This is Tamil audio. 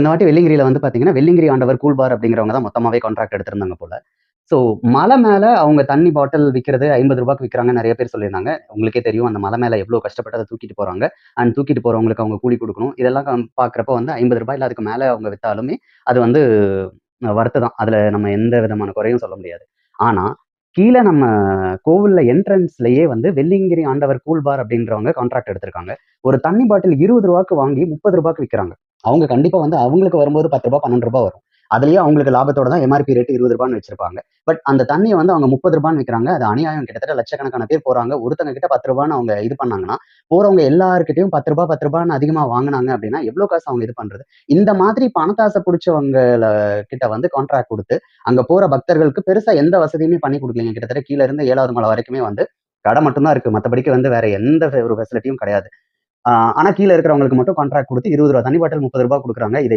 இந்த வாட்டி வெள்ளியங்கிரியில வந்து பார்த்தீங்கன்னா, வெள்ளியங்கிரி ஆண்டவர் கூல் பார் அப்படிங்கிறவங்க தான் மொத்தமாவே கான்ட்ராக்ட் எடுத்திருந்தாங்க போல. ஸோ மலை மேல அவங்க தண்ணி பாட்டில் விக்கிறது ரூ. 50க்கு விக்கிறாங்கன்னு நெறைய பேர் சொல்லியிருந்தாங்க. உங்களுக்கே தெரியும் அந்த மலை மேல எவ்வளோ கஷ்டப்பட்டு அத தூக்கிட்டு போறாங்க. அண்ட் தூக்கிட்டு போறவங்களுக்கு அவங்க கூலி குடுக்கணும். இதெல்லாம் பார்க்கிறப்போ வந்து ரூ. 50 இல்ல அதுக்கு மேல அவங்க வித்தாலுமே, அது வந்து வொர்த்து தான். அதுல நம்ம எந்த விதமான குறையும் சொல்ல முடியாது. ஆனா, கீழ நம்ம கோவில்ல என்ட்ரன்ஸ்லயே வந்து வெள்ளியங்கிரி ஆண்டவர் கூல் பார் அப்படின்றவங்க கான்ட்ராக்ட் எடுத்திருக்காங்க. ஒரு தண்ணி பாட்டில் ரூ. 20க்கு வாங்கி ரூ. 30க்கு விக்கிறாங்க. அவங்க கண்டிப்பா வந்து அவங்களுக்கு வரும்போது ரூ. 10 ரூ. 12 வரும். அதுலயே அவங்களுக்கு லாபத்தோட தான் எம்ஆர்பி ரேட் ரூ. 20ன்னு வச்சிருப்பாங்க. பட் அந்த தண்ணிய வந்து அவங்க ரூ. 30ன்னு விக்கிறாங்க. அது அநியாயம். கிட்டத்தட்ட லட்சக்கணக்கான பேர் போறாங்க. ஒருத்தங்க கிட்ட ரூ. 10ன்னு அவங்க இது பண்ணாங்கன்னா, போறவங்க எல்லார்கிட்டயும் ரூ. 10 ரூ. 10ன்னு அதிகமா வாங்குனாங்க அப்படின்னா, எவ்வளோ காசு அவங்க இது பண்றது? இந்த மாதிரி பணத்தாசை புடிச்சவங்கள கிட்ட வந்து கான்ட்ராக்ட் குடுத்து, அங்க போற பக்தர்களுக்கு பெருசா எந்த வசதியுமே பண்ணி குடுக்கலைங்க. கிட்டத்தட்ட கீழ இருந்து 7வது மலை வரைக்குமே வந்து கடை மட்டும் தான் இருக்கு. மத்தபடிக்கு வந்து வேற எந்த ஒரு ஃபெசிலிட்டியும் கிடையாது. ஆனா கீழ இருக்கிறவங்களுக்கு மட்டும் கான்ட்ராக்ட் குடுத்து ரூ. 20 தண்ணி பாட்டில் ரூ. 30 குடுக்குறாங்க. இத